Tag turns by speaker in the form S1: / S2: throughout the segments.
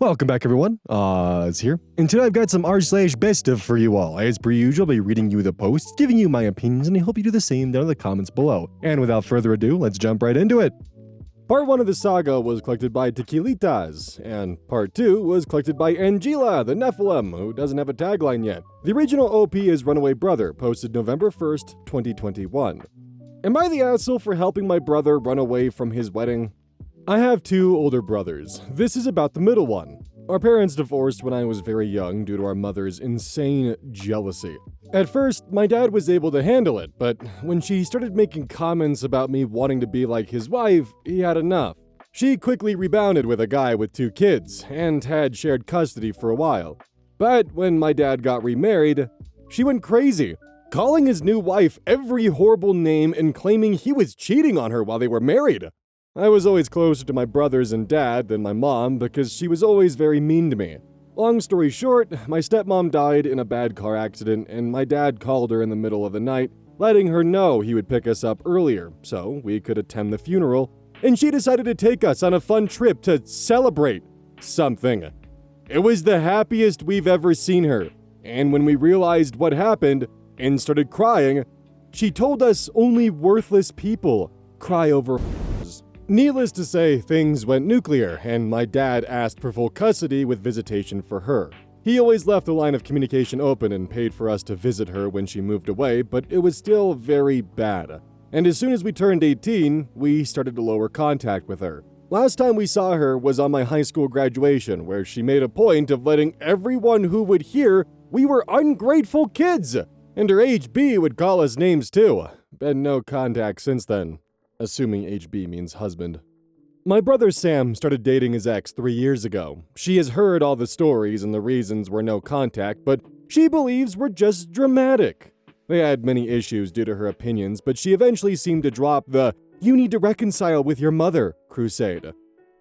S1: Welcome back, everyone. It's here. And today I've got some r/BestOf for you all. As per usual, I'll be reading you the posts, giving you my opinions, and I hope you do the same down in the comments below. And without further ado, let's jump right into it. Part 1 of the saga was collected by Tequilitas, and Part 2 was collected by Angela, the Nephilim, who doesn't have a tagline yet. The original OP is Runaway Brother, posted November 1st, 2021. Am I the asshole for helping my brother run away from his wedding? I have two older brothers. This is about the middle one. Our parents divorced when I was very young due to our mother's insane jealousy. At first, my dad was able to handle it, but when she started making comments about me wanting to be like his wife, he had enough. She quickly rebounded with a guy with 2 kids, and had shared custody for a while. But when my dad got remarried, she went crazy, calling his new wife every horrible name and claiming he was cheating on her while they were married. I was always closer to my brothers and dad than my mom because she was always very mean to me. Long story short, my stepmom died in a bad car accident and my dad called her in the middle of the night, letting her know he would pick us up earlier so we could attend the funeral, and she decided to take us on a fun trip to celebrate something. It was the happiest we've ever seen her, and when we realized what happened and started crying, she told us only worthless people cry over us. Needless to say, things went nuclear, and my dad asked for full custody with visitation for her. He always left the line of communication open and paid for us to visit her when she moved away, but it was still very bad. And as soon as we turned 18, we started to lower contact with her. Last time we saw her was on my high school graduation, where she made a point of letting everyone who would hear we were ungrateful kids, and her HB would call us names too. Been no contact since then. Assuming HB means husband. My brother Sam started dating his ex 3 years ago. She has heard all the stories and the reasons were no contact, but she believes we're just dramatic. They had many issues due to her opinions, but she eventually seemed to drop the "you need to reconcile with your mother" crusade.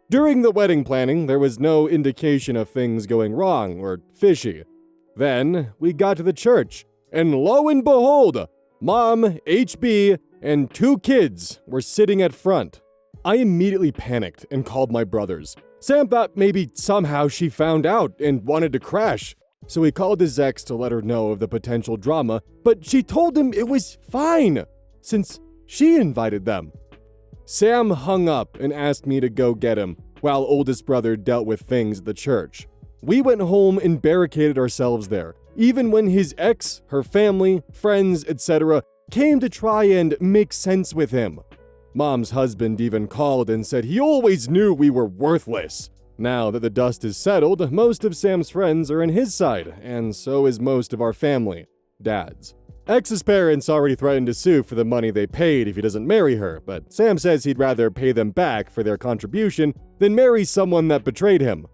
S1: During the wedding planning, there was no indication of things going wrong or fishy. Then, we got to the church, and lo and behold, Mom, HB, and 2 kids were sitting at front. I immediately panicked and called my brothers. Sam thought maybe somehow she found out and wanted to crash, so he called his ex to let her know of the potential drama, but she told him it was fine, since she invited them. Sam hung up and asked me to go get him, while oldest brother dealt with things at the church. We went home and barricaded ourselves there, even when his ex, her family, friends, etc., came to try and make sense with him. Mom's husband even called and said he always knew we were worthless. Now that the dust is settled, most of Sam's friends are on his side, and so is most of our family, Dad's. Ex's parents already threatened to sue for the money they paid if he doesn't marry her, but Sam says he'd rather pay them back for their contribution than marry someone that betrayed him.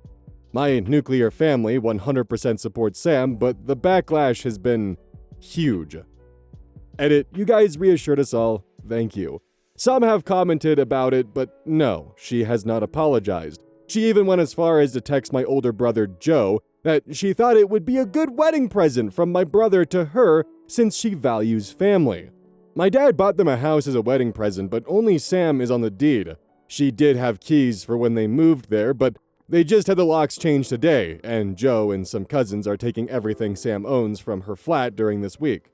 S1: My nuclear family 100% supports Sam, but the backlash has been huge. Edit, you guys reassured us all, thank you. Some have commented about it, but no, she has not apologized. She even went as far as to text my older brother Joe that she thought it would be a good wedding present from my brother to her since she values family. My dad bought them a house as a wedding present, but only Sam is on the deed. She did have keys for when they moved there, but they just had the locks changed today, and Joe and some cousins are taking everything Sam owns from her flat during this week.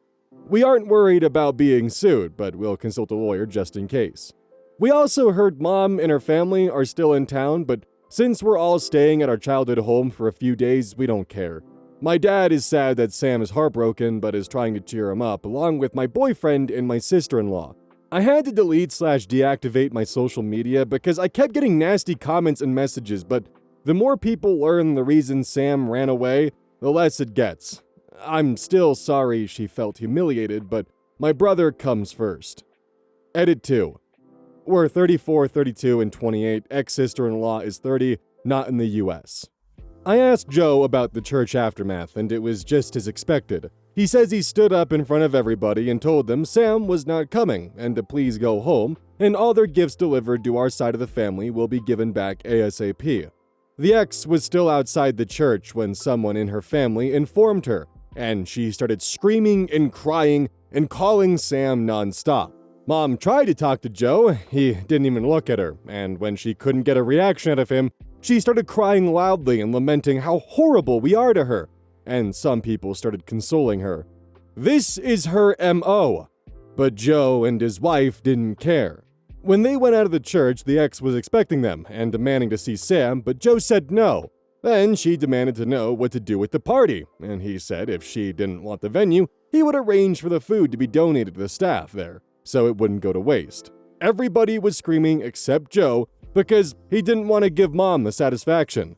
S1: We aren't worried about being sued, but we'll consult a lawyer just in case. We also heard Mom and her family are still in town, but since we're all staying at our childhood home for a few days, we don't care. My dad is sad that Sam is heartbroken, but is trying to cheer him up, along with my boyfriend and my sister-in-law. I had to delete/deactivate my social media because I kept getting nasty comments and messages, but the more people learn the reason Sam ran away, the less it gets. I'm still sorry she felt humiliated, but my brother comes first. Edit 2. We're 34, 32, and 28. Ex-sister-in-law is 30, not in the US. I asked Joe about the church aftermath, and it was just as expected. He says he stood up in front of everybody and told them Sam was not coming, and to please go home, and all their gifts delivered to our side of the family will be given back ASAP. The ex was still outside the church when someone in her family informed her, and she started screaming and crying and calling Sam nonstop. Mom tried to talk to Joe, he didn't even look at her, and when she couldn't get a reaction out of him, She started crying loudly and lamenting how horrible we are to her, and some people started consoling her. This is her MO. But Joe and his wife didn't care. When they went out of the church, the ex was expecting them and demanding to see Sam, but Joe said no. Then she demanded to know what to do with the party, and he said if she didn't want the venue, he would arrange for the food to be donated to the staff there, so it wouldn't go to waste. Everybody was screaming except Joe, because he didn't want to give Mom the satisfaction.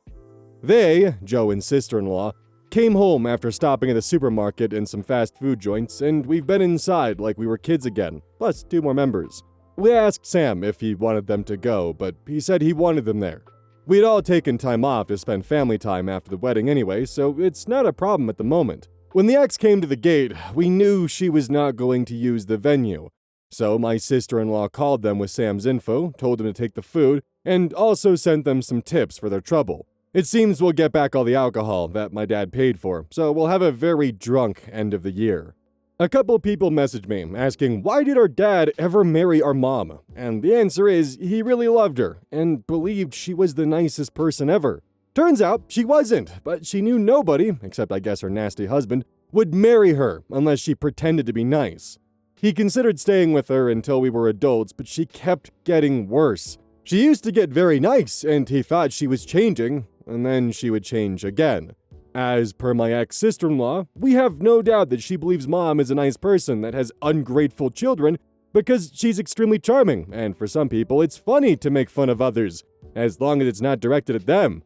S1: They, Joe and sister-in-law, came home after stopping at the supermarket and some fast food joints, and we've been inside like we were kids again, plus 2 more members. We asked Sam if he wanted them to go, but he said he wanted them there. We'd all taken time off to spend family time after the wedding anyway, so it's not a problem at the moment. When the ex came to the gate, we knew she was not going to use the venue. So my sister-in-law called them with Sam's info, told them to take the food, and also sent them some tips for their trouble. It seems we'll get back all the alcohol that my dad paid for, so we'll have a very drunk end of the year. A couple people messaged me asking why did our dad ever marry our mom, and the answer is he really loved her and believed she was the nicest person ever. Turns out she wasn't, but she knew nobody, except I guess her nasty husband, would marry her unless she pretended to be nice. He considered staying with her until we were adults, but she kept getting worse. She used to get very nice, and he thought she was changing, and then she would change again. As per my ex-sister-in-law, we have no doubt that she believes Mom is a nice person that has ungrateful children because she's extremely charming, and for some people it's funny to make fun of others, as long as it's not directed at them.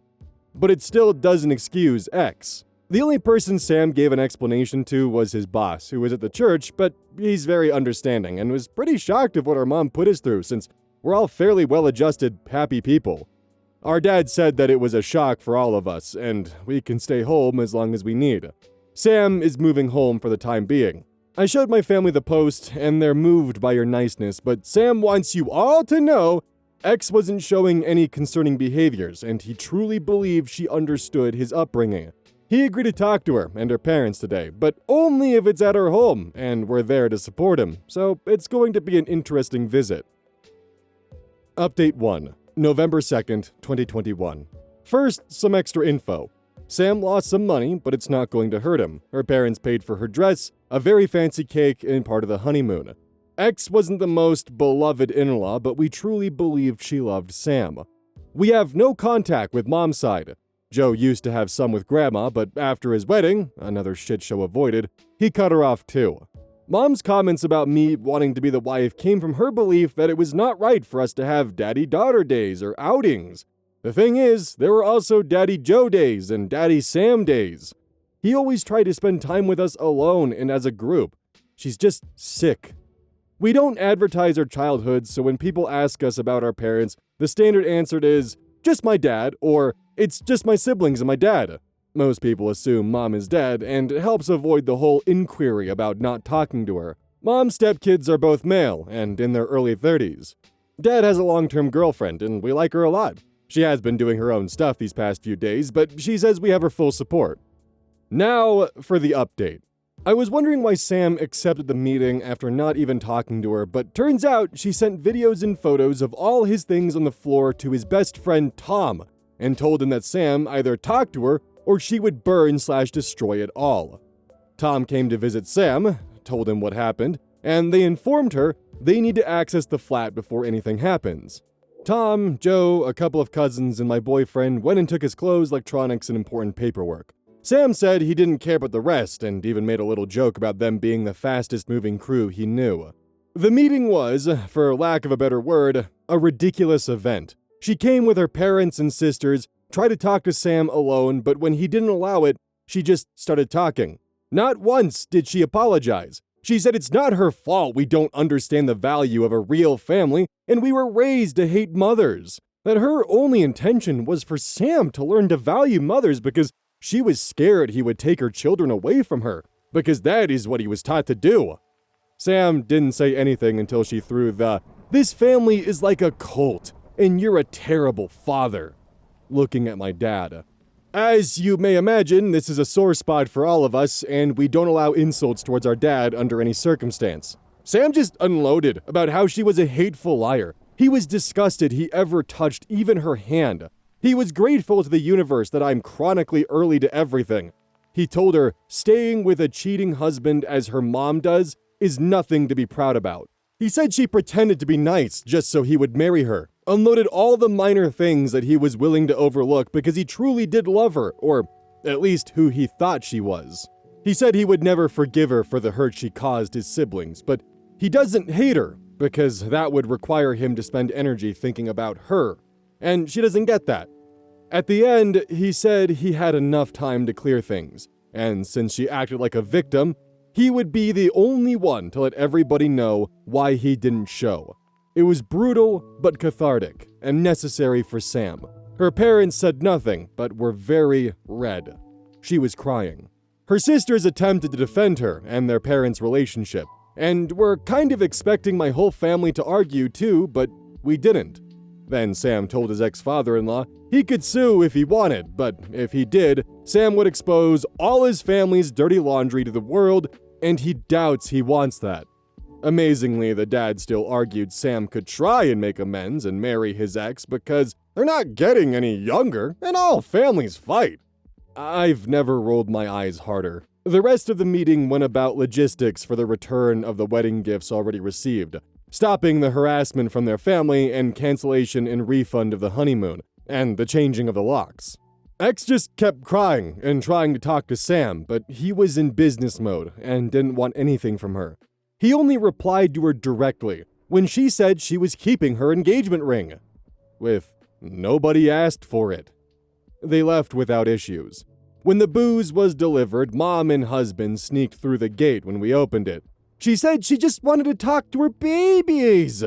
S1: But it still doesn't excuse X. The only person Sam gave an explanation to was his boss, who was at the church, but he's very understanding and was pretty shocked of what our mom put us through since we're all fairly well-adjusted, happy people. Our dad said that it was a shock for all of us, and we can stay home as long as we need. Sam is moving home for the time being. I showed my family the post, and they're moved by your niceness, but Sam wants you all to know X wasn't showing any concerning behaviors, and he truly believed she understood his upbringing. He agreed to talk to her and her parents today, but only if it's at her home, and we're there to support him, so it's going to be an interesting visit. Update 1. November 2nd, 2021. First, some extra info. Sam lost some money, but it's not going to hurt him. Her parents paid for her dress, a very fancy cake, and part of the honeymoon. X wasn't the most beloved in-law, but we truly believed she loved Sam. We have no contact with Mom's side. Joe used to have some with Grandma, but after his wedding, another shit show avoided, he cut her off too. Mom's comments about me wanting to be the wife came from her belief that it was not right for us to have Daddy-Daughter days or outings. The thing is, there were also Daddy Joe days and Daddy Sam days. He always tried to spend time with us alone and as a group. She's just sick. We don't advertise our childhoods, so when people ask us about our parents, the standard answer is, just my dad, or it's just my siblings and my dad. Most people assume Mom is dead, and it helps avoid the whole inquiry about not talking to her. Mom's stepkids are both male, and in their early 30s. Dad has a long-term girlfriend, and we like her a lot. She has been doing her own stuff these past few days, but she says we have her full support. Now, for the update. I was wondering why Sam accepted the meeting after not even talking to her, but turns out she sent videos and photos of all his things on the floor to his best friend Tom, and told him that Sam either talked to her or she would burn/destroy it all. Tom came to visit Sam, told him what happened, and they informed her they need to access the flat before anything happens. Tom, Joe, a couple of cousins, and my boyfriend went and took his clothes, electronics, and important paperwork. Sam said he didn't care about the rest and even made a little joke about them being the fastest moving crew he knew. The meeting was, for lack of a better word, a ridiculous event. She came with her parents and sisters, tried to talk to Sam alone, but when he didn't allow it, she just started talking. Not once did she apologize. She said it's not her fault we don't understand the value of a real family, and we were raised to hate mothers. That her only intention was for Sam to learn to value mothers because she was scared he would take her children away from her, because that is what he was taught to do. Sam didn't say anything until she threw the, "This family is like a cult, and you're a terrible father," looking at my dad. As you may imagine, this is a sore spot for all of us, and we don't allow insults towards our dad under any circumstance. Sam just unloaded about how she was a hateful liar. He was disgusted he ever touched even her hand. He was grateful to the universe that I'm chronically early to everything. He told her staying with a cheating husband as her mom does is nothing to be proud about. He said she pretended to be nice just so he would marry her, unloaded all the minor things that he was willing to overlook because he truly did love her, or at least who he thought she was. He said he would never forgive her for the hurt she caused his siblings, but he doesn't hate her because that would require him to spend energy thinking about her, and she doesn't get that. At the end, he said he had enough time to clear things, and since she acted like a victim, he would be the only one to let everybody know why he didn't show. It was brutal, but cathartic, and necessary for Sam. Her parents said nothing, but were very red. She was crying. Her sisters attempted to defend her and their parents' relationship, and were kind of expecting my whole family to argue too, but we didn't. Then Sam told his ex-father-in-law he could sue if he wanted, but if he did, Sam would expose all his family's dirty laundry to the world, and he doubts he wants that. Amazingly, the dad still argued Sam could try and make amends and marry his ex because they're not getting any younger, and all families fight. I've never rolled my eyes harder. The rest of the meeting went about logistics for the return of the wedding gifts already received, stopping the harassment from their family and cancellation and refund of the honeymoon, and the changing of the locks. X just kept crying and trying to talk to Sam, but he was in business mode and didn't want anything from her. He only replied to her directly when she said she was keeping her engagement ring, with nobody asked for it. They left without issues. When the booze was delivered, Mom and husband sneaked through the gate when we opened it. She said she just wanted to talk to her babies,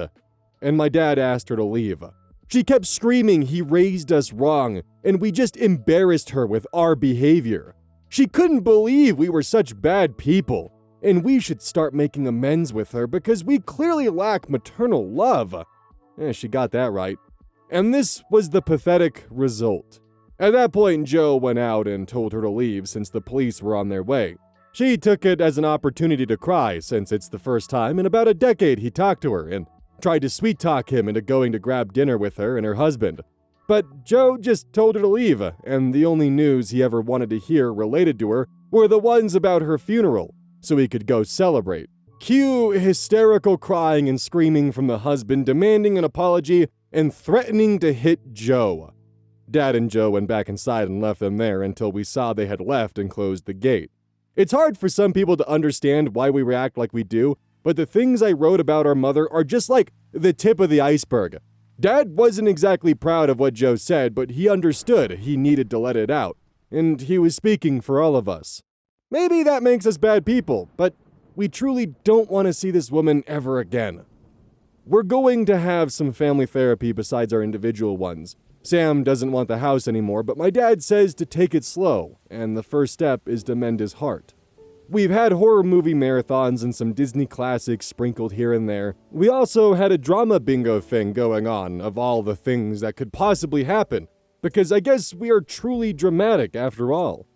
S1: and my dad asked her to leave. She kept screaming he raised us wrong, and we just embarrassed her with our behavior. She couldn't believe we were such bad people, and we should start making amends with her because we clearly lack maternal love. She got that right. And this was the pathetic result. At that point, Joe went out and told her to leave since the police were on their way. She took it as an opportunity to cry since it's the first time in about a decade he talked to her and tried to sweet-talk him into going to grab dinner with her and her husband. But Joe just told her to leave, and the only news he ever wanted to hear related to her were the ones about her funeral, so he could go celebrate. Cue hysterical crying and screaming from the husband demanding an apology and threatening to hit Joe. Dad and Joe went back inside and left them there until we saw they had left and closed the gate. It's hard for some people to understand why we react like we do, but the things I wrote about our mother are just like the tip of the iceberg. Dad wasn't exactly proud of what Joe said, but he understood he needed to let it out, and he was speaking for all of us. Maybe that makes us bad people, but we truly don't want to see this woman ever again. We're going to have some family therapy besides our individual ones. Sam doesn't want the house anymore, but my dad says to take it slow, and the first step is to mend his heart. We've had horror movie marathons and some Disney classics sprinkled here and there. We also had a drama bingo thing going on of all the things that could possibly happen, because I guess we are truly dramatic after all.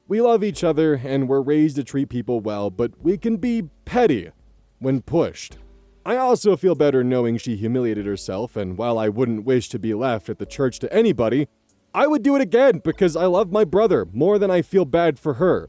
S1: We love each other and we're raised to treat people well, but we can be petty when pushed. I also feel better knowing she humiliated herself, and while I wouldn't wish to be left at the church to anybody, I would do it again because I love my brother more than I feel bad for her.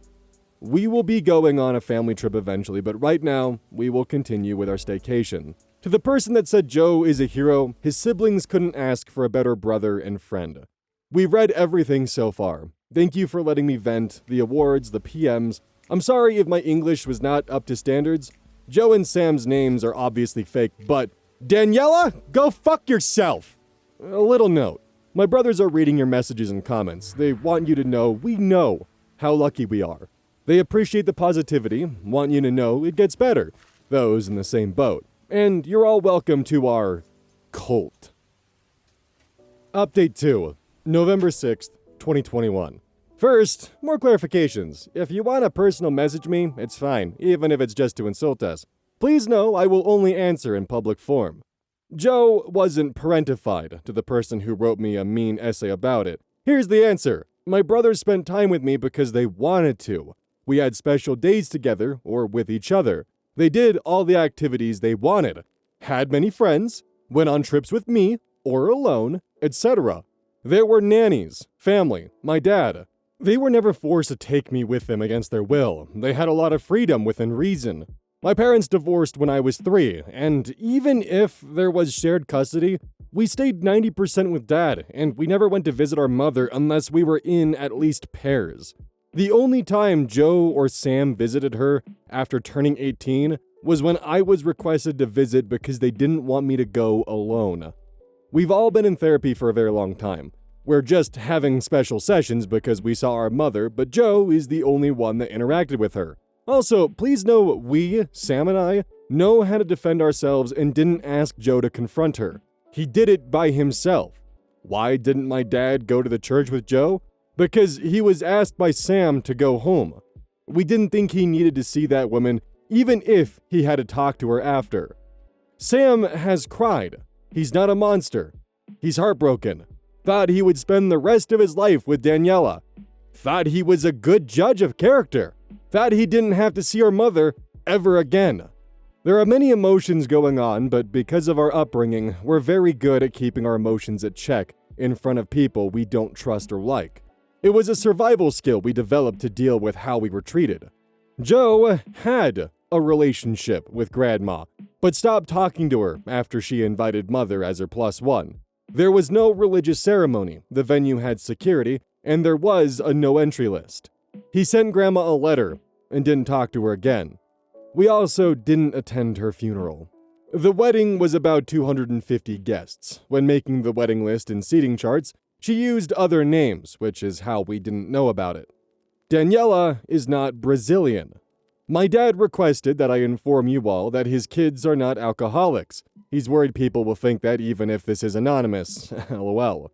S1: We will be going on a family trip eventually, but right now, we will continue with our staycation. To the person that said Joe is a hero, his siblings couldn't ask for a better brother and friend. We've read everything so far. Thank you for letting me vent, the awards, the PMs. I'm sorry if my English was not up to standards. Joe and Sam's names are obviously fake, but Daniela, go fuck yourself! A little note. My brothers are reading your messages and comments. They want you to know we know how lucky we are. They appreciate the positivity, want you to know it gets better. Those in the same boat. And you're all welcome to our cult. Update 2, November 6th, 2021. First, more clarifications. If you want to personal message me, it's fine, even if it's just to insult us. Please know I will only answer in public form. Joe wasn't parentified to the person who wrote me a mean essay about it. Here's the answer. My brothers spent time with me because they wanted to. We had special days together, or with each other. They did all the activities they wanted, had many friends, went on trips with me, or alone, etc. There were nannies, family, my dad. They were never forced to take me with them against their will. They had a lot of freedom within reason. My parents divorced when I was 3, and even if there was shared custody, we stayed 90% with Dad, and we never went to visit our mother unless we were in at least pairs. The only time Joe or Sam visited her after turning 18 was when I was requested to visit because they didn't want me to go alone. We've all been in therapy for a very long time. We're just having special sessions because we saw our mother, but Joe is the only one that interacted with her. Also, please know we, Sam and I, know how to defend ourselves and didn't ask Joe to confront her. He did it by himself. Why didn't my dad go to the church with Joe? Because he was asked by Sam to go home. We didn't think he needed to see that woman, even if he had to talk to her after. Sam has cried. He's not a monster. He's heartbroken. Thought he would spend the rest of his life with Daniela. Thought he was a good judge of character. Thought he didn't have to see our mother ever again. There are many emotions going on, but because of our upbringing, we're very good at keeping our emotions at check in front of people we don't trust or like. It was a survival skill we developed to deal with how we were treated. Joe had a relationship with Grandma, but stopped talking to her after she invited Mother as her +1. There was no religious ceremony, the venue had security, and there was a no-entry list. He sent Grandma a letter and didn't talk to her again. We also didn't attend her funeral. The wedding was about 250 guests. When making the wedding list and seating charts, she used other names, which is how we didn't know about it. Daniela is not Brazilian. My dad requested that I inform you all that his kids are not alcoholics. He's worried people will think that even if this is anonymous. LOL.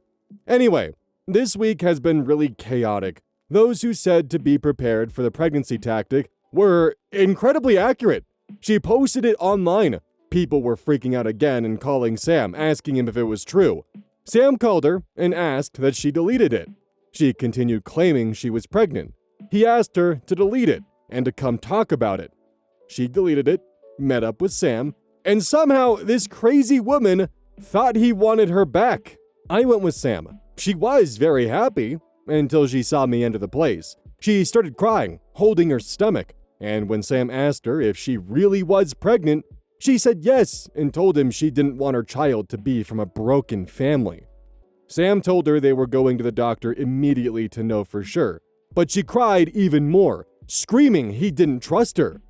S1: Anyway, this week has been really chaotic. Those who said to be prepared for the pregnancy tactic were incredibly accurate. She posted it online. People were freaking out again and calling Sam, asking him if it was true. Sam called her and asked that she deleted it. She continued claiming she was pregnant. He asked her to delete it and to come talk about it. She deleted it, met up with Sam, and somehow this crazy woman thought he wanted her back. I went with Sam. She was very happy until she saw me enter the place. She started crying, holding her stomach, and when Sam asked her if she really was pregnant, she said yes and told him she didn't want her child to be from a broken family. Sam told her they were going to the doctor immediately to know for sure, but she cried even more, screaming he didn't trust her.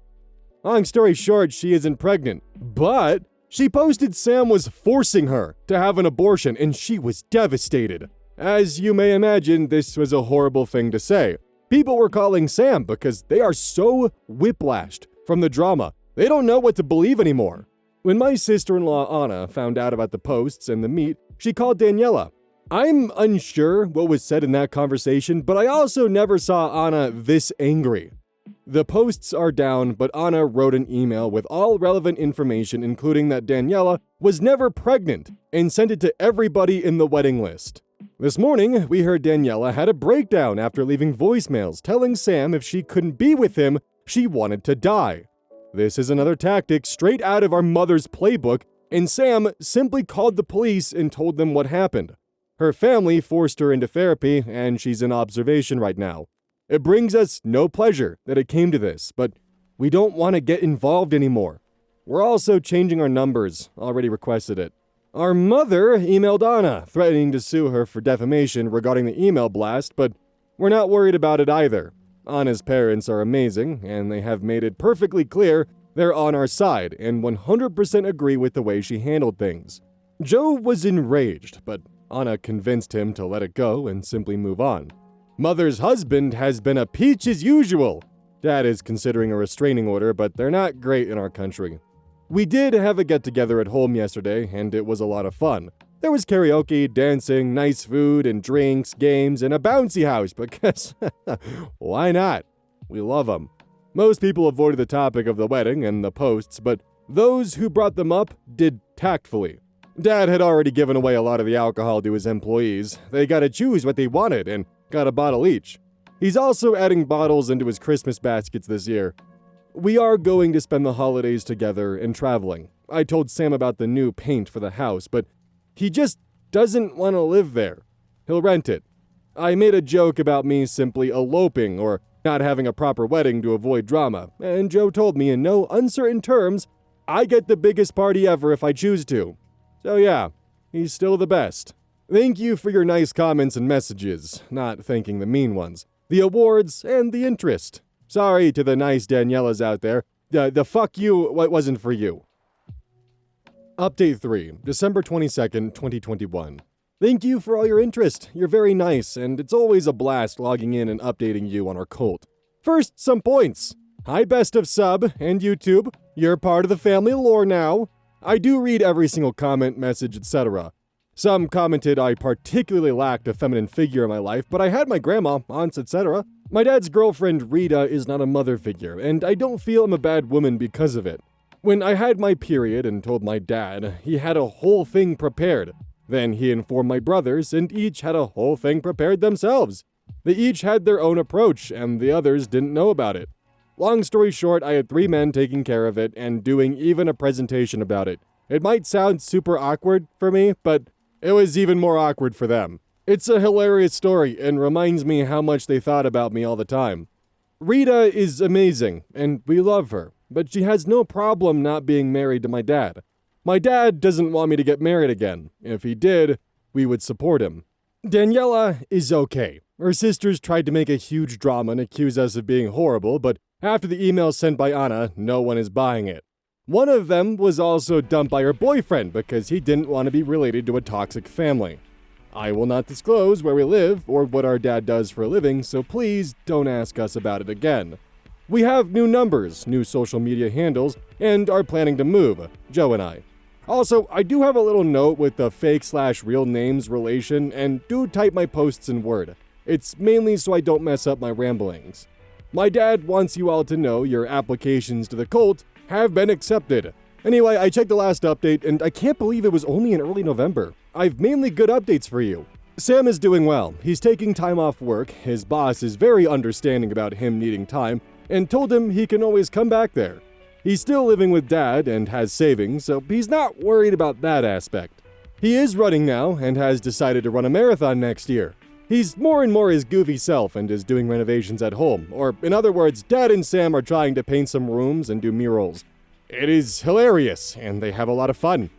S1: Long story short, she isn't pregnant, but she posted Sam was forcing her to have an abortion and she was devastated. As you may imagine, this was a horrible thing to say. People were calling Sam because they are so whiplashed from the drama. They don't know what to believe anymore. When my sister-in-law Anna found out about the posts and the meet, she called Daniela. I'm unsure what was said in that conversation, but I also never saw Anna this angry. The posts are down, but Anna wrote an email with all relevant information, including that Daniela was never pregnant, and sent it to everybody in the wedding list. This morning, we heard Daniela had a breakdown after leaving voicemails telling Sam if she couldn't be with him, she wanted to die. This is another tactic straight out of our mother's playbook, and Sam simply called the police and told them what happened. Her family forced her into therapy, and she's in observation right now. It brings us no pleasure that it came to this, but we don't want to get involved anymore. We're also changing our numbers, already requested it. Our mother emailed Anna, threatening to sue her for defamation regarding the email blast, but we're not worried about it either. Anna's parents are amazing, and they have made it perfectly clear they're on our side and 100% agree with the way she handled things. Joe was enraged, but Anna convinced him to let it go and simply move on. Mother's husband has been a peach as usual. Dad is considering a restraining order, but they're not great in our country. We did have a get-together at home yesterday, and it was a lot of fun. There was karaoke, dancing, nice food and drinks, games, and a bouncy house because why not? We love them. Most people avoided the topic of the wedding and the posts, but those who brought them up did tactfully. Dad had already given away a lot of the alcohol to his employees. They got to choose what they wanted and got a bottle each. He's also adding bottles into his Christmas baskets this year. We are going to spend the holidays together and traveling. I told Sam about the new paint for the house, but he just doesn't want to live there. He'll rent it. I made a joke about me simply eloping or not having a proper wedding to avoid drama, and Joe told me in no uncertain terms, I get the biggest party ever if I choose to. So yeah, he's still the best. Thank you for your nice comments and messages, not thanking the mean ones, the awards, and the interest. Sorry to the nice Daniellas out there. The fuck you wasn't for you. Update 3, December 22nd, 2021. Thank you for all your interest. You're very nice, and it's always a blast logging in and updating you on our cult. First, some points. Hi, BestOf Sub and YouTube. You're part of the family lore now. I do read every single comment, message, etc. Some commented I particularly lacked a feminine figure in my life, but I had my grandma, aunts, etc. My dad's girlfriend, Rita, is not a mother figure, and I don't feel I'm a bad woman because of it. When I had my period and told my dad, he had a whole thing prepared. Then he informed my brothers, and each had a whole thing prepared themselves. They each had their own approach, and the others didn't know about it. Long story short, I had 3 men taking care of it and doing even a presentation about it. It might sound super awkward for me, but it was even more awkward for them. It's a hilarious story and reminds me how much they thought about me all the time. Rita is amazing, and we love her, but she has no problem not being married to my dad. My dad doesn't want me to get married again. If he did, we would support him. Daniela is okay. Her sisters tried to make a huge drama and accuse us of being horrible, but after the email sent by Anna, no one is buying it. One of them was also dumped by her boyfriend because he didn't want to be related to a toxic family. I will not disclose where we live or what our dad does for a living, so please don't ask us about it again. We have new numbers, new social media handles, and are planning to move, Joe and I. Also, I do have a little note with the fake/real names relation, and do type my posts in Word. It's mainly so I don't mess up my ramblings. My dad wants you all to know your applications to the cult have been accepted. Anyway, I checked the last update, and I can't believe it was only in early November. I've mainly good updates for you. Sam is doing well. He's taking time off work. His boss is very understanding about him needing time, and told him he can always come back there. He's still living with Dad and has savings, so he's not worried about that aspect. He is running now, and has decided to run a marathon next year. He's more and more his goofy self and is doing renovations at home, or in other words, Dad and Sam are trying to paint some rooms and do murals. It is hilarious, and they have a lot of fun.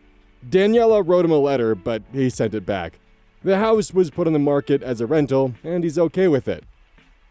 S1: Daniela wrote him a letter, but he sent it back. The house was put on the market as a rental, and he's okay with it.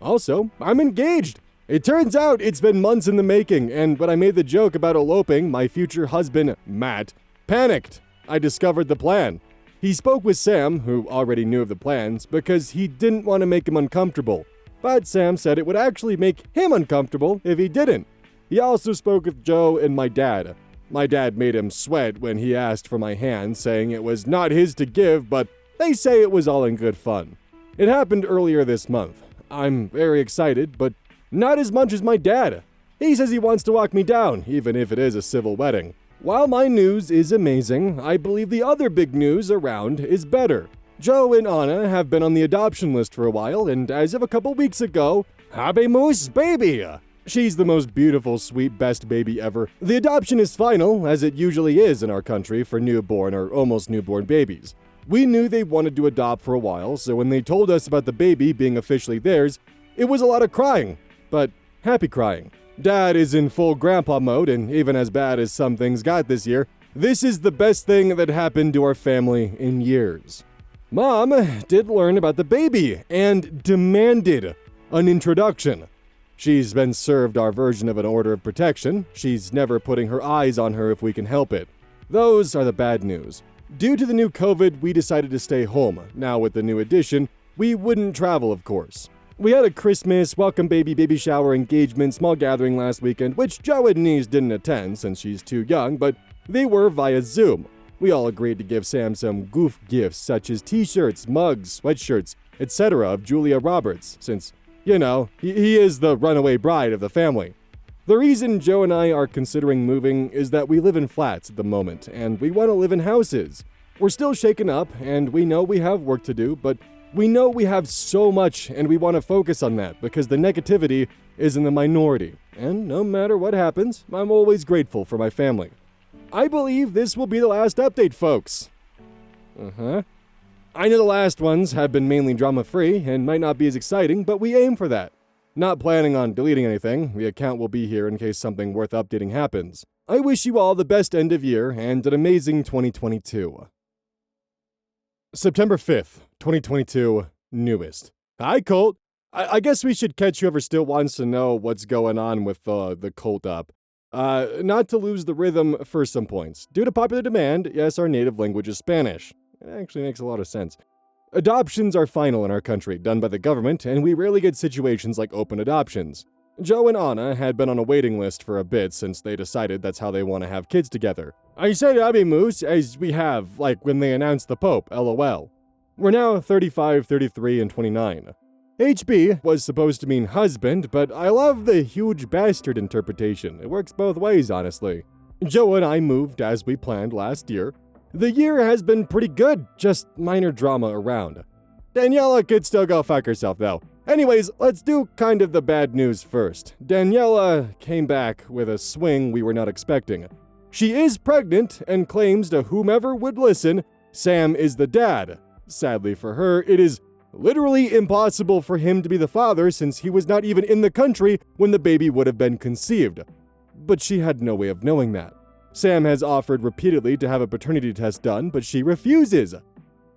S1: Also, I'm engaged! It turns out it's been months in the making, and when I made the joke about eloping, my future husband, Matt, panicked. I discovered the plan. He spoke with Sam, who already knew of the plans, because he didn't want to make him uncomfortable. But Sam said it would actually make him uncomfortable if he didn't. He also spoke with Joe and my dad. My dad made him sweat when he asked for my hand, saying it was not his to give, but they say it was all in good fun. It happened earlier this month. I'm very excited, but not as much as my dad. He says he wants to walk me down, even if it is a civil wedding. While my news is amazing, I believe the other big news around is better. Joe and Anna have been on the adoption list for a while, and as of a couple weeks ago, Habemus baby! She's the most beautiful, sweet, best baby ever. The adoption is final, as it usually is in our country for newborn or almost newborn babies. We knew they wanted to adopt for a while, so when they told us about the baby being officially theirs, it was a lot of crying, but happy crying. Dad is in full grandpa mode, and even as bad as some things got this year, this is the best thing that happened to our family in years. Mom did learn about the baby and demanded an introduction. She's been served our version of an order of protection. She's never putting her eyes on her if we can help it. Those are the bad news. Due to the new COVID, we decided to stay home. Now with the new addition, we wouldn't travel, of course. We had a Christmas, welcome baby shower, engagement, small gathering last weekend, which Joe and Niece didn't attend since she's too young, but they were via Zoom. We all agreed to give Sam some goof gifts such as t-shirts, mugs, sweatshirts, etc. of Julia Roberts, since, you know, he is the runaway bride of the family. The reason Joe and I are considering moving is that we live in flats at the moment, and we want to live in houses. We're still shaken up, and we know we have work to do, but we know we have so much, and we want to focus on that because the negativity is in the minority. And no matter what happens, I'm always grateful for my family. I believe this will be the last update, folks. I know the last ones have been mainly drama-free and might not be as exciting, but we aim for that. Not planning on deleting anything, the account will be here in case something worth updating happens. I wish you all the best end of year and an amazing 2022. September 5th, 2022, newest. Hi, Colt. I guess we should catch whoever still wants to know what's going on with the Colt up. Not to lose the rhythm for some points. Due to popular demand, yes, our native language is Spanish. It actually makes a lot of sense. Adoptions are final in our country, done by the government, and we rarely get situations like open adoptions. Joe and Anna had been on a waiting list for a bit since they decided that's how they want to have kids together. I said habimus as we have, like when they announced the Pope, lol. We're now 35, 33, and 29. HB was supposed to mean husband, but I love the huge bastard interpretation. It works both ways, honestly. Joe and I moved as we planned last year. The year has been pretty good, just minor drama around. Daniela could still go fuck herself, though. Anyways, let's do kind of the bad news first. Daniela came back with a swing we were not expecting. She is pregnant and claims to whomever would listen, Sam is the dad. Sadly for her, it is literally impossible for him to be the father since he was not even in the country when the baby would have been conceived. But she had no way of knowing that. Sam has offered repeatedly to have a paternity test done, but she refuses.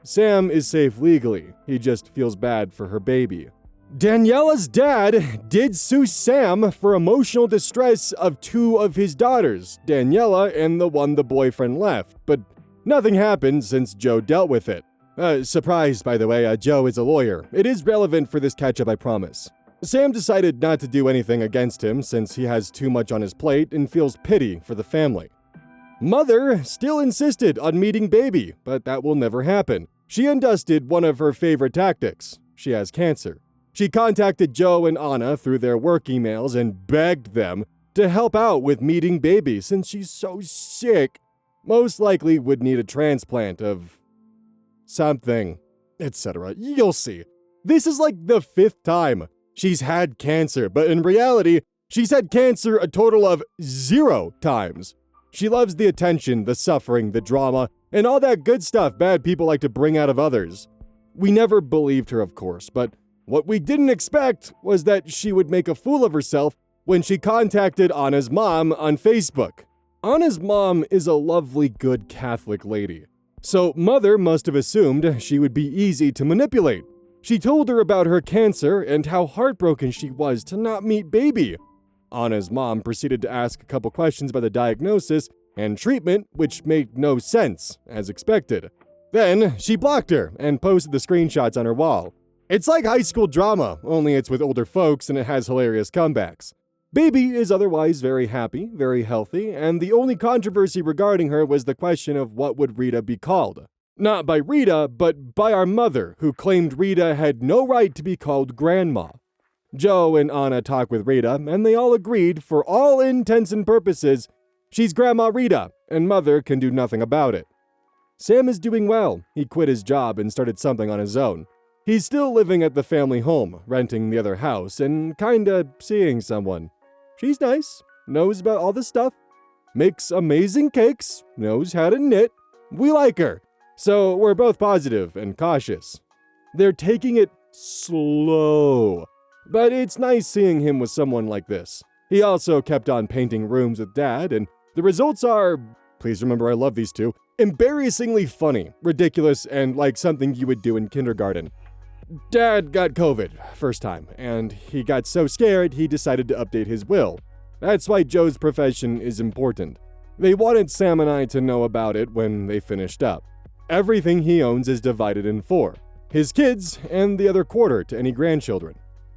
S1: Sam is safe legally. He just feels bad for her baby. Daniela's dad did sue Sam for emotional distress of two of his daughters, Daniela and the one the boyfriend left, but nothing happened since Joe dealt with it. Surprise, by the way, Joe is a lawyer. It is relevant for this catch-up, I promise. Sam decided not to do anything against him since he has too much on his plate and feels pity for the family. Mother still insisted on meeting baby, but that will never happen. She undusted one of her favorite tactics. She has cancer. She contacted Joe and Anna through their work emails and begged them to help out with meeting baby since she's so sick. Most likely would need a transplant of something, etc. You'll see. This is like the 5th time she's had cancer, but in reality, she's had cancer a total of 0 times. She loves the attention, the suffering, the drama, and all that good stuff bad people like to bring out of others. We never believed her, of course, but what we didn't expect was that she would make a fool of herself when she contacted Anna's mom on Facebook. Anna's mom is a lovely, good Catholic lady. So Mother must have assumed she would be easy to manipulate. She told her about her cancer and how heartbroken she was to not meet baby. Anna's mom proceeded to ask a couple questions about the diagnosis and treatment, which made no sense, as expected. Then she blocked her and posted the screenshots on her wall. It's like high school drama, only it's with older folks and it has hilarious comebacks. Baby is otherwise very happy, very healthy, and the only controversy regarding her was the question of what would Rita be called. Not by Rita, but by our mother, who claimed Rita had no right to be called Grandma. Joe and Anna talked with Rita, and they all agreed, for all intents and purposes, she's Grandma Rita, and Mother can do nothing about it. Sam is doing well. He quit his job and started something on his own. He's still living at the family home, renting the other house, and kinda seeing someone. She's nice, knows about all the stuff, makes amazing cakes, knows how to knit. We like her, so we're both positive and cautious. They're taking it slow, but it's nice seeing him with someone like this. He also kept on painting rooms with Dad, and the results are, please remember I love these two, embarrassingly funny, ridiculous, and like something you would do in kindergarten. Dad got COVID, first time, and he got so scared he decided to update his will. That's why Joe's profession is important. They wanted Sam and I to know about it when they finished up. Everything he owns is divided in 4. His kids and the other quarter to any grandchildren.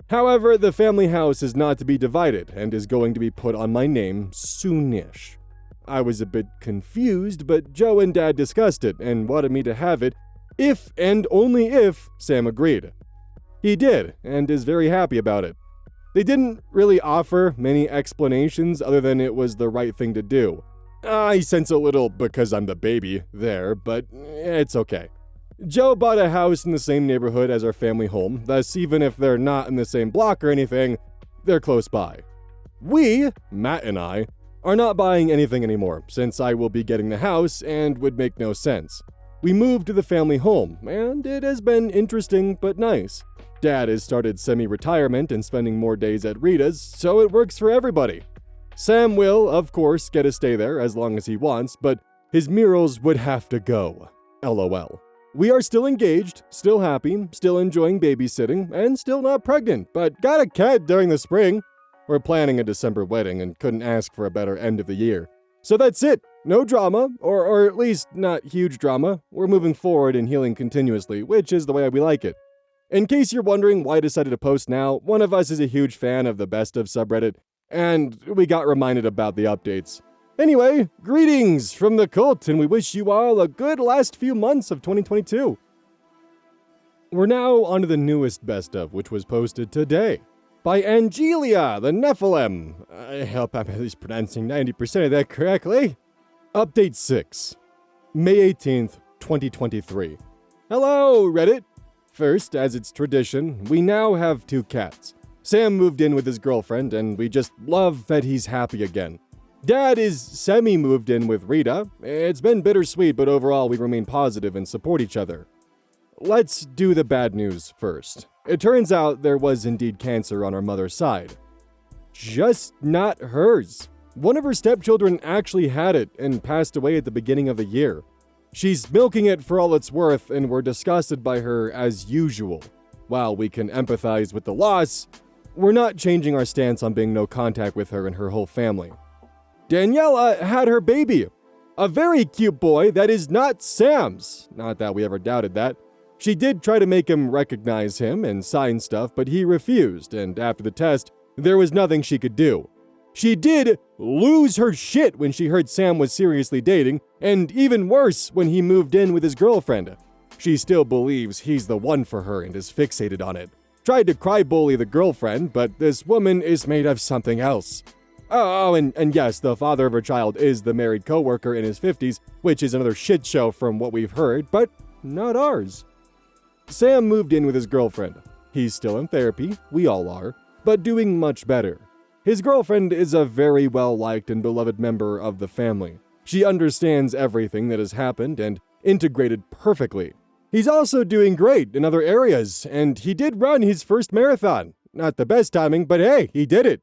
S1: However, the family house is not to be divided and is going to be put on my name soonish. I was a bit confused, but Joe and Dad discussed it and wanted me to have it if and only if Sam agreed. He did, and is very happy about it. They didn't really offer many explanations other than it was the right thing to do. I sense a little because I'm the baby there, but it's okay. Joe bought a house in the same neighborhood as our family home, thus even if they're not in the same block or anything, they're close by. We, Matt and I, are not buying anything anymore, since I will be getting the house and would make no sense. We moved to the family home, and it has been interesting but nice. Dad has started semi-retirement and spending more days at Rita's, so it works for everybody. Sam will, of course, get to stay there as long as he wants, but his murals would have to go. LOL. We are still engaged, still happy, still enjoying babysitting, and still not pregnant, but got a cat during the spring. We're planning a December wedding and couldn't ask for a better end of the year. So that's it. No drama, or at least not huge drama. We're moving forward and healing continuously, which is the way we like it. In case you're wondering why I decided to post now, one of us is a huge fan of the BestOf subreddit, and we got reminded about the updates. Anyway, greetings from the cult, and we wish you all a good last few months of 2022. We're now on to the newest BestOf, which was posted today, by Angelia, the Nephilim. I hope I'm at least pronouncing 90% of that correctly. Update 6, May 18th, 2023. Hello, Reddit. First, as it's tradition, we now have 2 cats. Sam moved in with his girlfriend, and we just love that he's happy again. Dad is semi-moved in with Rita. It's been bittersweet, but overall we remain positive and support each other. Let's do the bad news first. It turns out there was indeed cancer on our mother's side. Just not hers. One of her stepchildren actually had it and passed away at the beginning of the year. She's milking it for all it's worth, and we're disgusted by her as usual. While we can empathize with the loss, we're not changing our stance on being no contact with her and her whole family. Daniela had her baby. A very cute boy that is not Sam's. Not that we ever doubted that. She did try to make him recognize him and sign stuff, but he refused, and after the test, there was nothing she could do. She did lose her shit when she heard Sam was seriously dating, and even worse when he moved in with his girlfriend. She still believes he's the one for her and is fixated on it. Tried to cry bully the girlfriend, but this woman is made of something else. Oh, and yes, the father of her child is the married coworker in his 50s, which is another shit show from what we've heard, but not ours. Sam moved in with his girlfriend. He's still in therapy, we all are, but doing much better. His girlfriend is a very well-liked and beloved member of the family. She understands everything that has happened and integrated perfectly. He's also doing great in other areas, and he did run his first marathon. Not the best timing, but hey, he did it.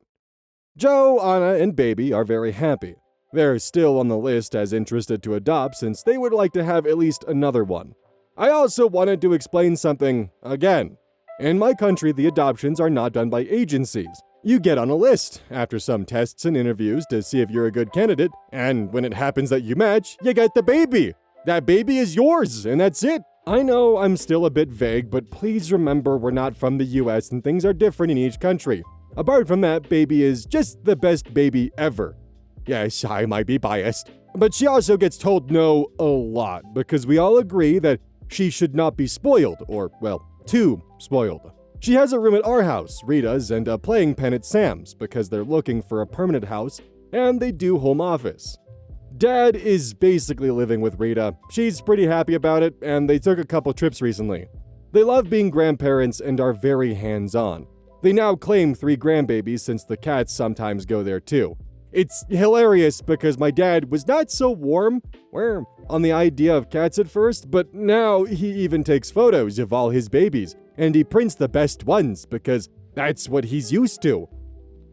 S1: Joe, Anna, and Baby are very happy. They're still on the list as interested to adopt since they would like to have at least another one. I also wanted to explain something again. In my country, the adoptions are not done by agencies. You get on a list after some tests and interviews to see if you're a good candidate, and when it happens that you match, you get the baby. That baby is yours, and that's it. I know I'm still a bit vague, but please remember we're not from the US and things are different in each country. Apart from that, Baby is just the best baby ever. Yes, I might be biased, but she also gets told no a lot because we all agree that she should not be spoiled, or, well, too spoiled. She has a room at our house, Rita's, and a playing pen at Sam's because they're looking for a permanent house, and they do home office. Dad is basically living with Rita. She's pretty happy about it, and they took a couple trips recently. They love being grandparents and are very hands-on. They now claim 3 grandbabies since the cats sometimes go there too. It's hilarious because my dad was not so warm on the idea of cats at first, but now he even takes photos of all his babies, and he prints the best ones because that's what he's used to.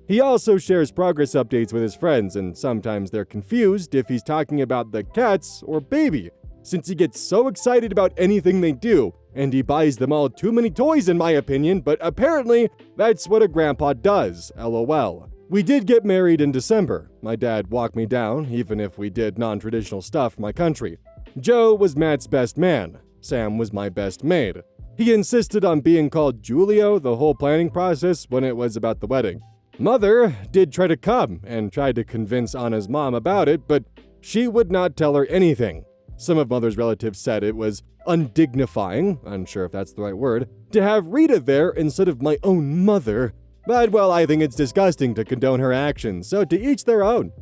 S1: He also shares progress updates with his friends, and sometimes they're confused if he's talking about the cats or Baby, since he gets so excited about anything they do, and he buys them all too many toys in my opinion, but apparently that's what a grandpa does, LOL. We did get married in December. My dad walked me down, even if we did non-traditional stuff for my country. Joe was Matt's best man. Sam was my best maid. He insisted on being called Julio the whole planning process when it was about the wedding. Mother did try to come and tried to convince Anna's mom about it, but she would not tell her anything. Some of Mother's relatives said it was undignifying, unsure if that's the right word, to have Rita there instead of my own mother. But, well, I think it's disgusting to condone her actions, so to each their own.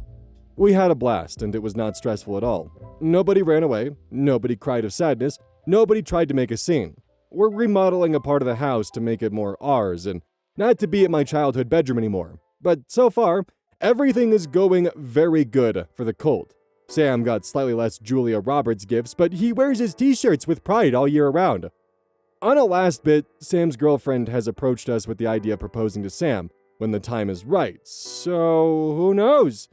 S1: We had a blast, and it was not stressful at all. Nobody ran away, nobody cried of sadness, nobody tried to make a scene. We're remodeling a part of the house to make it more ours, and not to be at my childhood bedroom anymore. But so far, everything is going very good for the cult. Sam got slightly less Julia Roberts gifts, but he wears his t-shirts with pride all year around. On a last bit, Sam's girlfriend has approached us with the idea of proposing to Sam when the time is right, so who knows?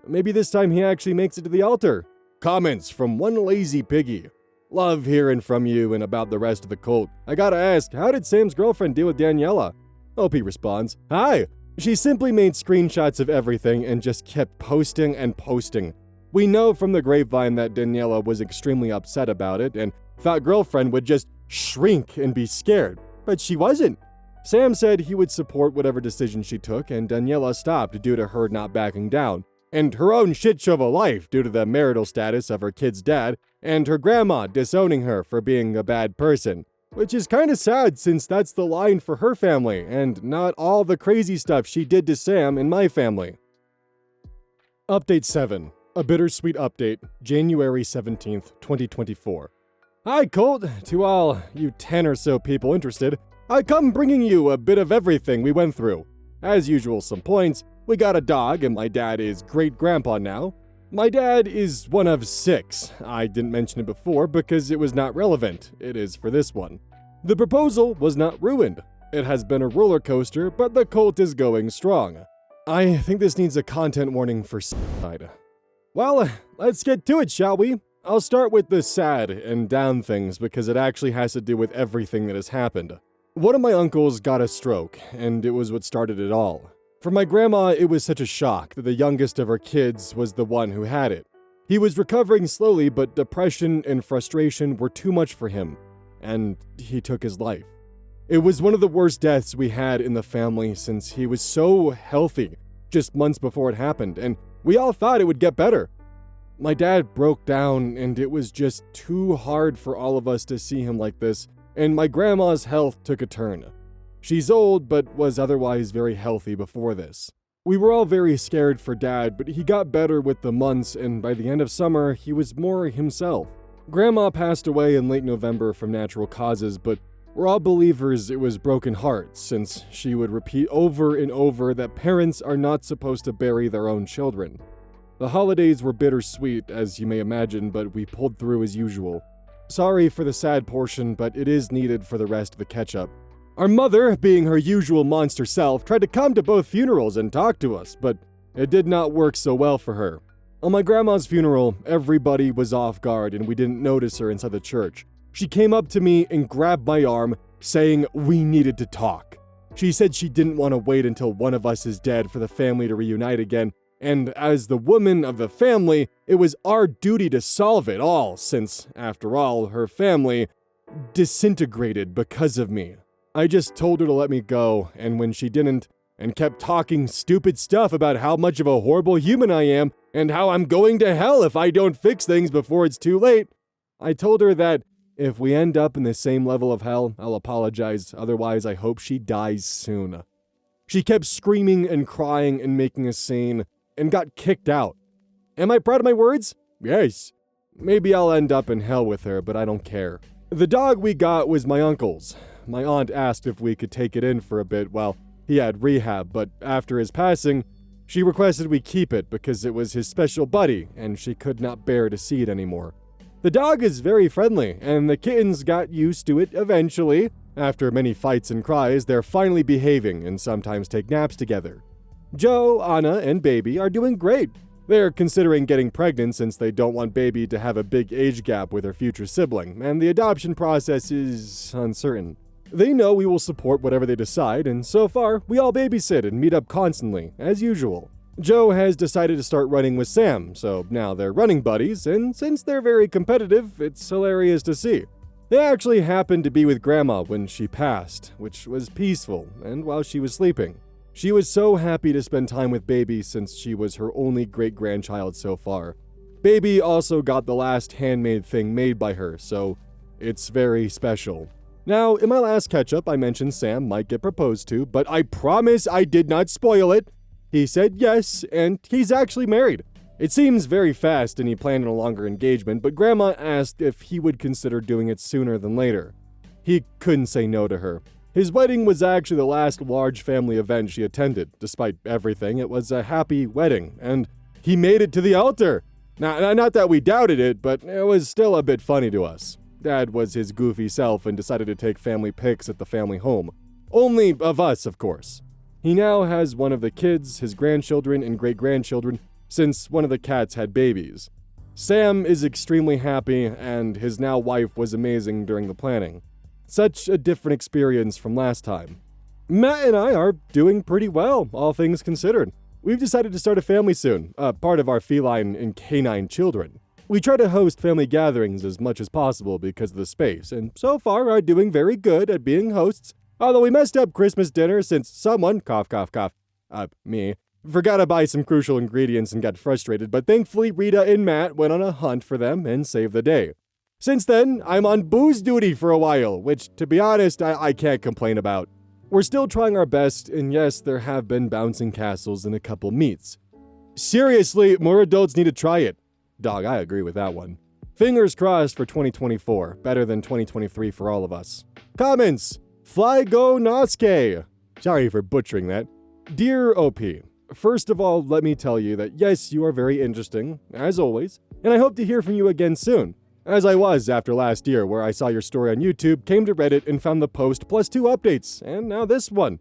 S1: Maybe this time he actually makes it to the altar. Comments from one lazy piggy. Love hearing from you and about the rest of the cult. I gotta ask, how did Sam's girlfriend deal with Daniela? OP responds, hi. She simply made screenshots of everything and just kept posting and posting. We know from the grapevine that Daniela was extremely upset about it and thought girlfriend would just shrink and be scared, but she wasn't. Sam said he would support whatever decision she took, and Daniela stopped due to her not backing down, and her own shit show of a life due to the marital status of her kid's dad, and her grandma disowning her for being a bad person. Which is kinda sad since that's the line for her family, and not all the crazy stuff she did to Sam in my family. Update 7. A bittersweet update, January 17th, 2024. Hi, Colt. To all you 10 or so people interested, I come bringing you a bit of everything we went through. As usual, some points. We got a dog, and my dad is great-grandpa now. My dad is one of 6. I didn't mention it before because it was not relevant. It is for this one. The proposal was not ruined. It has been a roller coaster, but the cult is going strong. I think this needs a content warning for side. Well, let's get to it, shall we? I'll start with the sad and down things because it actually has to do with everything that has happened. One of my uncles got a stroke, and it was what started it all. For my grandma, it was such a shock that the youngest of her kids was the one who had it. He was recovering slowly, but depression and frustration were too much for him, and he took his life. It was one of the worst deaths we had in the family since he was so healthy just months before it happened, and we all thought it would get better. My dad broke down, and it was just too hard for all of us to see him like this, and my grandma's health took a turn. She's old, but was otherwise very healthy before this. We were all very scared for Dad, but he got better with the months, and by the end of summer, he was more himself. Grandma passed away in late November from natural causes, but we're all believers it was broken hearts, since she would repeat over and over that parents are not supposed to bury their own children. The holidays were bittersweet, as you may imagine, but we pulled through as usual. Sorry for the sad portion, but it is needed for the rest of the catch-up. Our mother, being her usual monster self, tried to come to both funerals and talk to us, but it did not work so well for her. On my grandma's funeral, everybody was off guard and we didn't notice her inside the church. She came up to me and grabbed my arm, saying we needed to talk. She said she didn't want to wait until one of us is dead for the family to reunite again, and as the woman of the family, it was our duty to solve it all, since, after all, her family disintegrated because of me. I just told her to let me go, and when she didn't, and kept talking stupid stuff about how much of a horrible human I am, and how I'm going to hell if I don't fix things before it's too late, I told her that if we end up in the same level of hell, I'll apologize, otherwise I hope she dies soon. She kept screaming and crying and making a scene, and got kicked out. Am I proud of my words? Yes. Maybe I'll end up in hell with her, but I don't care. The dog we got was my uncle's. My aunt asked if we could take it in for a bit while he had rehab, but after his passing, she requested we keep it because it was his special buddy and she could not bear to see it anymore. The dog is very friendly, and the kittens got used to it eventually. After many fights and cries, they're finally behaving and sometimes take naps together. Joe, Anna, and Baby are doing great. They're considering getting pregnant since they don't want Baby to have a big age gap with her future sibling, and the adoption process is uncertain. They know we will support whatever they decide, and so far, we all babysit and meet up constantly, as usual. Joe has decided to start running with Sam, so now they're running buddies, and since they're very competitive, it's hilarious to see. They actually happened to be with Grandma when she passed, which was peaceful, and while she was sleeping. She was so happy to spend time with Baby since she was her only great-grandchild so far. Baby also got the last handmade thing made by her, so it's very special. Now, in my last catch-up, I mentioned Sam might get proposed to, but I promise I did not spoil it. He said yes, and he's actually married. It seems very fast and he planned a longer engagement, but Grandma asked if he would consider doing it sooner than later. He couldn't say no to her. His wedding was actually the last large family event she attended. Despite everything, it was a happy wedding, and he made it to the altar. Now, not that we doubted it, but it was still a bit funny to us. Dad was his goofy self and decided to take family pics at the family home. Only of us, of course. He now has one of the kids, his grandchildren, and great-grandchildren, since one of the cats had babies. Sam is extremely happy, and his now wife was amazing during the planning. Such a different experience from last time. Matt and I are doing pretty well, all things considered. We've decided to start a family soon, part of our feline and canine children. We try to host family gatherings as much as possible because of the space, and so far are doing very good at being hosts, although we messed up Christmas dinner since someone, me, forgot to buy some crucial ingredients and got frustrated, but thankfully Rita and Matt went on a hunt for them and saved the day. Since then, I'm on booze duty for a while, which, to be honest, I can't complain about. We're still trying our best, and yes, there have been bouncing castles and a couple meets. Seriously, more adults need to try it. Dog, I agree with that one. Fingers crossed for 2024, better than 2023 for all of us. Comments! Fly go Noske! Sorry for butchering that. Dear OP, first of all, let me tell you that yes, you are very interesting, as always, and I hope to hear from you again soon. As I was after last year, where I saw your story on YouTube, came to Reddit and found the post plus 2 updates, and now this one.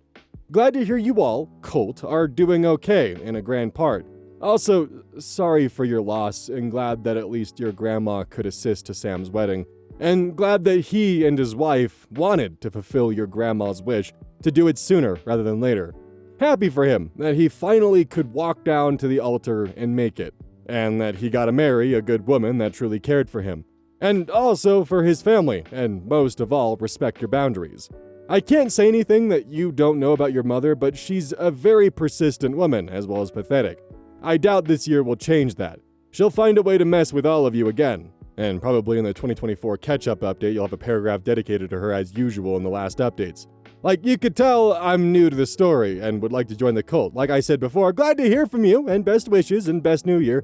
S1: Glad to hear you all, Colt, are doing okay in a grand part. Also, sorry for your loss, and glad that at least your grandma could assist to Sam's wedding. And glad that he and his wife wanted to fulfill your grandma's wish to do it sooner rather than later. Happy for him that he finally could walk down to the altar and make it, and that he got to marry a good woman that truly cared for him. And also for his family, and most of all, respect your boundaries. I can't say anything that you don't know about your mother, but she's a very persistent woman, as well as pathetic. I doubt this year will change that. She'll find a way to mess with all of you again. And probably in the 2024 catch-up update, you'll have a paragraph dedicated to her as usual in the last updates. Like, you could tell I'm new to the story and would like to join the cult. Like I said before, glad to hear from you, and best wishes and best new year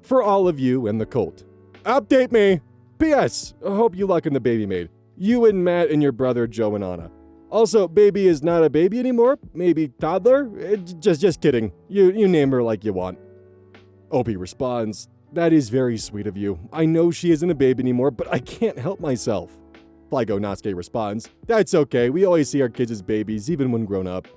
S1: for all of you and the cult. Update me! P.S. I hope you luck in the baby maid. You and Matt and your brother Joe and Anna. Also, baby is not a baby anymore? Maybe toddler? Just kidding. You name her like you want. Opie responds, that is very sweet of you. I know she isn't a baby anymore, but I can't help myself. Flygo Natsuke responds, that's okay. We always see our kids as babies, even when grown up.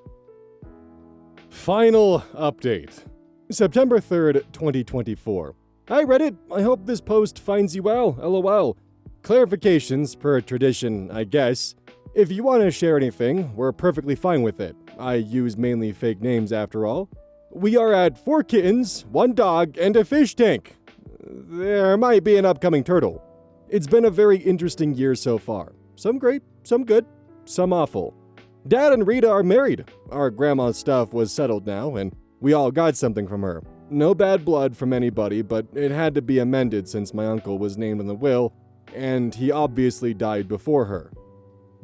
S1: Final update. September 3rd, 2024. Hi Reddit, I hope this post finds you well, lol. Clarifications per tradition, I guess. If you want to share anything, we're perfectly fine with it. I use mainly fake names after all. We are at 4 kittens, 1 dog, and a fish tank. There might be an upcoming turtle. It's been a very interesting year so far. Some great, some good, some awful. Dad and Rita are married. Our grandma's stuff was settled now, and we all got something from her. No bad blood from anybody, but it had to be amended since my uncle was named in the will, and he obviously died before her.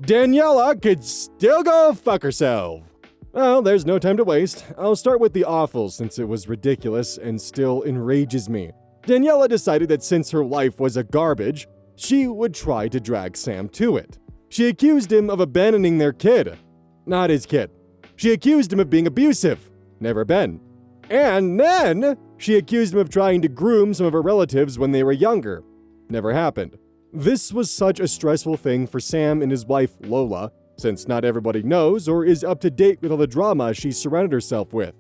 S1: Daniela could still go fuck herself. Well, there's no time to waste. I'll start with the awful since it was ridiculous and still enrages me. Daniela decided that since her life was a garbage, she would try to drag Sam to it. She accused him of abandoning their kid. Not his kid. She accused him of being abusive. Never been. And then she accused him of trying to groom some of her relatives when they were younger. Never happened. This was such a stressful thing for Sam and his wife Lola, since not everybody knows or is up to date with all the drama she surrounded herself with.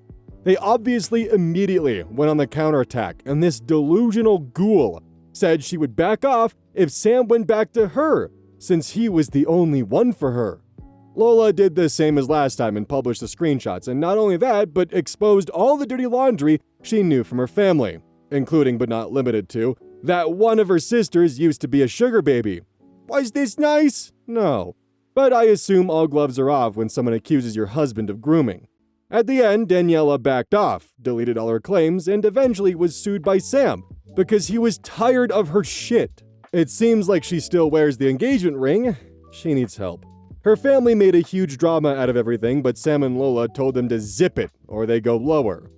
S1: They obviously immediately went on the counterattack, and this delusional ghoul said she would back off if Sam went back to her, since he was the only one for her. Lola did the same as last time and published the screenshots, and not only that, but exposed all the dirty laundry she knew from her family, including but not limited to that one of her sisters used to be a sugar baby. Was this nice? No. But I assume all gloves are off when someone accuses your husband of grooming. At the end, Daniela backed off, deleted all her claims, and eventually was sued by Sam because he was tired of her shit. It seems like she still wears the engagement ring. She needs help. Her family made a huge drama out of everything, but Sam and Lola told them to zip it or they go lower.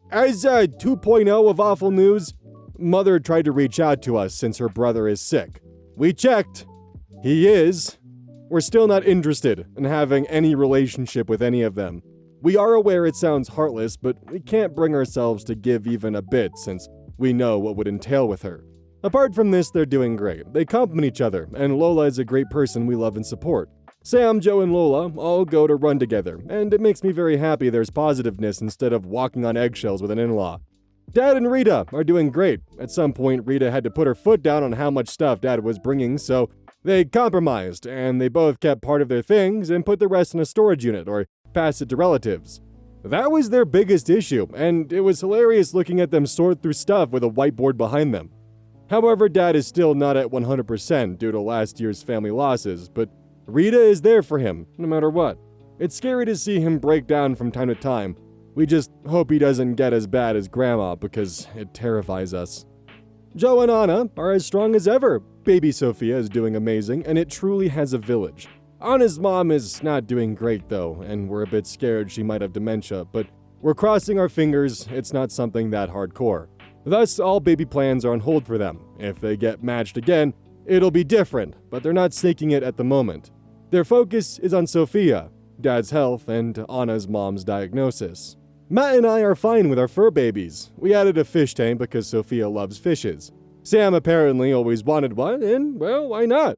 S1: As 2.0 of awful news, Mother tried to reach out to us since her brother is sick. We checked. He is. We're still not interested in having any relationship with any of them. We are aware it sounds heartless, but we can't bring ourselves to give even a bit since we know what would entail with her. Apart from this, they're doing great. They complement each other, and Lola is a great person we love and support. Sam, Joe, and Lola all go to run together, and it makes me very happy there's positiveness instead of walking on eggshells with an in-law. Dad and Rita are doing great. At some point, Rita had to put her foot down on how much stuff Dad was bringing, so they compromised, and they both kept part of their things and put the rest in a storage unit or passed it to relatives. That was their biggest issue, and it was hilarious looking at them sort through stuff with a whiteboard behind them. However, Dad is still not at 100% due to last year's family losses, but Rita is there for him, no matter what. It's scary to see him break down from time to time. We just hope he doesn't get as bad as Grandma, because it terrifies us. Joe and Anna are as strong as ever. Baby Sophia is doing amazing, and it truly has a village. Anna's mom is not doing great though, and we're a bit scared she might have dementia, but we're crossing our fingers it's not something that hardcore. Thus, all baby plans are on hold for them. If they get matched again, it'll be different, but they're not seeking it at the moment. Their focus is on Sophia, Dad's health, and Anna's mom's diagnosis. Matt and I are fine with our fur babies. We added a fish tank because Sophia loves fishes. Sam apparently always wanted one, and, well, why not?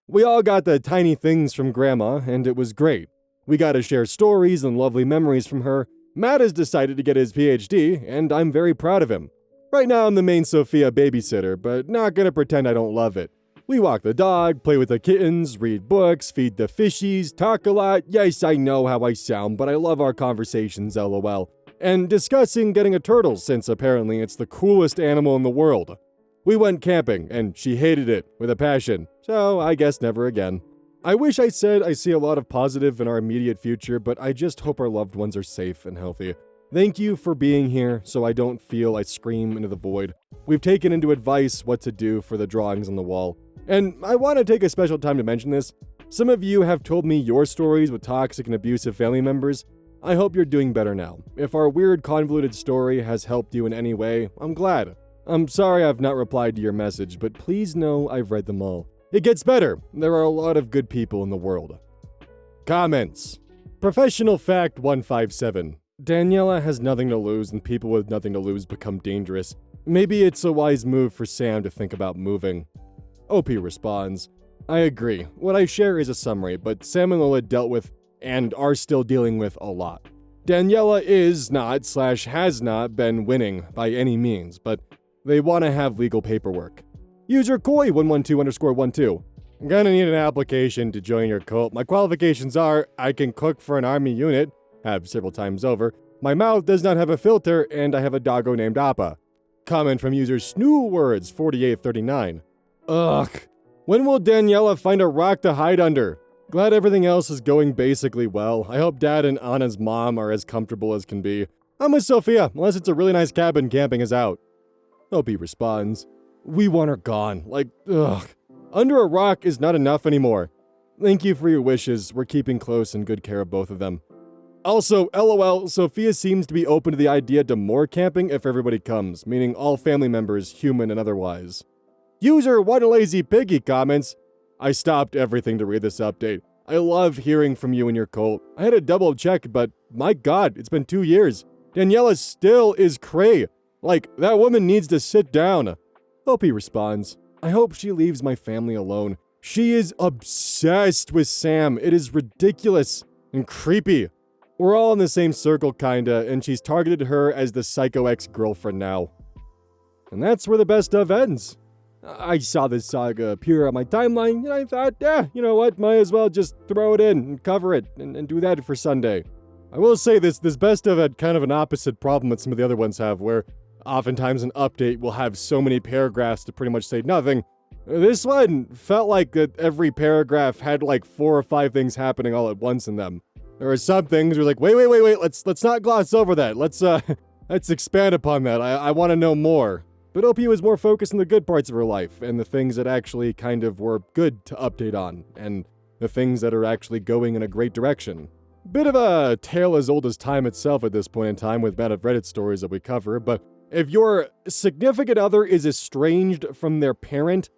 S1: We all got the tiny things from Grandma, and it was great. We got to share stories and lovely memories from her. Matt has decided to get his PhD, and I'm very proud of him. Right now I'm the main Sophia babysitter, but not gonna pretend I don't love it. We walk the dog, play with the kittens, read books, feed the fishies, talk a lot. Yes, I know how I sound, but I love our conversations, lol. And discussing getting a turtle since apparently it's the coolest animal in the world. We went camping, and she hated it with a passion, so I guess never again. I wish I said I see a lot of positive in our immediate future, but I just hope our loved ones are safe and healthy. Thank you for being here so I don't feel I scream into the void. We've taken into advice what to do for the drawings on the wall. And I want to take a special time to mention this. Some of you have told me your stories with toxic and abusive family members. I hope you're doing better now. If our weird convoluted story has helped you in any way, I'm glad. I'm sorry I've not replied to your message, but please know I've read them all. It gets better. There are a lot of good people in the world. Comments. Professional Fact 157. Daniela has nothing to lose, and people with nothing to lose become dangerous. Maybe it's a wise move for Sam to think about moving. OP responds, I agree. What I share is a summary, but Sam and Lola dealt with and are still dealing with a lot. Daniela is not / has not been winning by any means, but they want to have legal paperwork. User Koi112_12. I'm gonna need an application to join your cult. My qualifications are, I can cook for an army unit, have several times over, my mouth does not have a filter, and I have a doggo named Appa. Comment from user Snoowords4839. Ugh. When will Daniela find a rock to hide under? Glad everything else is going basically well. I hope Dad and Anna's mom are as comfortable as can be. I'm with Sophia, unless it's a really nice cabin camping us out. OP responds, we want her gone. Like, ugh. Under a rock is not enough anymore. Thank you for your wishes. We're keeping close and good care of both of them. Also, LOL, Sophia seems to be open to the idea to more camping if everybody comes, meaning all family members, human and otherwise. User What a Lazy Piggy comments, I stopped everything to read this update. I love hearing from you and your cult. I had to double check, but my god, it's been 2 years. Daniela still is cray. Like, that woman needs to sit down. OP responds, I hope she leaves my family alone. She is obsessed with Sam. It is ridiculous and creepy. We're all in the same circle kinda, and she's targeted her as the psycho ex-girlfriend now. And that's where the best of ends. I saw this saga appear on my timeline, and I thought, you know what, might as well just throw it in and cover it, and do that for Sunday. I will say this best of had kind of an opposite problem that some of the other ones have, where oftentimes an update will have so many paragraphs to pretty much say nothing. This one felt like that every paragraph had like 4 or 5 things happening all at once in them. There are some things where like, wait, let's not gloss over that. Let's expand upon that. I want to know more. But OP was more focused on the good parts of her life, and the things that actually kind of were good to update on, and the things that are actually going in a great direction. Bit of a tale as old as time itself at this point in time with amount of Reddit stories that we cover, but if your significant other is estranged from their parent,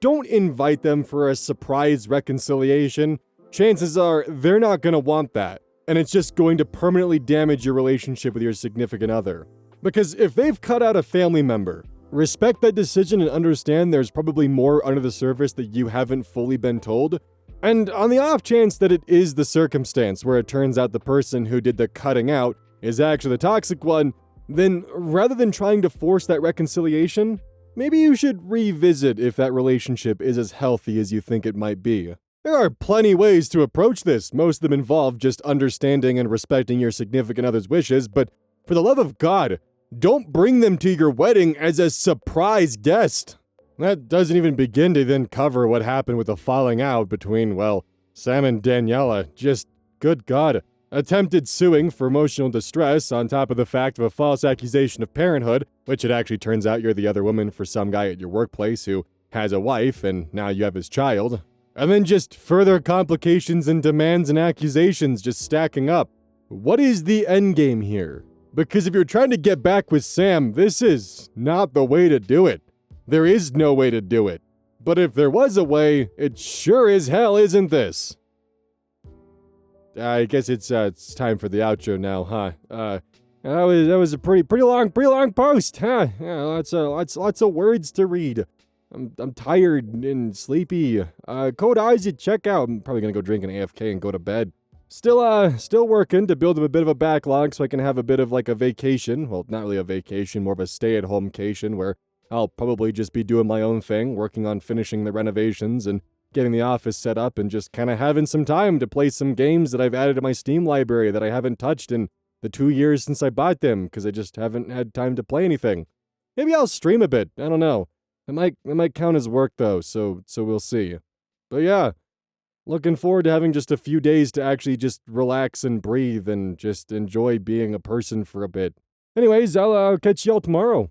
S1: don't invite them for a surprise reconciliation. Chances are they're not going to want that, and it's just going to permanently damage your relationship with your significant other. Because if they've cut out a family member, respect that decision and understand there's probably more under the surface that you haven't fully been told. And on the off chance that it is the circumstance where it turns out the person who did the cutting out is actually the toxic one, then rather than trying to force that reconciliation, maybe you should revisit if that relationship is as healthy as you think it might be. There are plenty ways to approach this, most of them involve just understanding and respecting your significant other's wishes, but for the love of God, don't bring them to your wedding as a surprise guest. That doesn't even begin to then cover what happened with the falling out between, well, Sam and Daniela. Just, good God. Attempted suing for emotional distress on top of the fact of a false accusation of parenthood, which it actually turns out you're the other woman for some guy at your workplace who has a wife and now you have his child. And then just further complications and demands and accusations just stacking up. What is the end game here? Because if you're trying to get back with Sam, this is not the way to do it. There is no way to do it. But if there was a way, it sure as hell isn't this. I guess it's time for the outro now, huh? That was a pretty long post, huh? Yeah, lots of words to read. I'm tired and sleepy. Code eyes at checkout. I'm probably gonna go drink an AFK and go to bed. Still working to build up a bit of a backlog so I can have a bit of like a vacation. Well, not really a vacation, more of a stay-at-home-cation where I'll probably just be doing my own thing, working on finishing the renovations and getting the office set up and just kind of having some time to play some games that I've added to my Steam library that I haven't touched in the 2 years since I bought them because I just haven't had time to play anything. Maybe I'll stream a bit. I don't know. It might count as work though, so we'll see. But yeah, looking forward to having just a few days to actually just relax and breathe and just enjoy being a person for a bit. Anyways, I'll catch y'all tomorrow.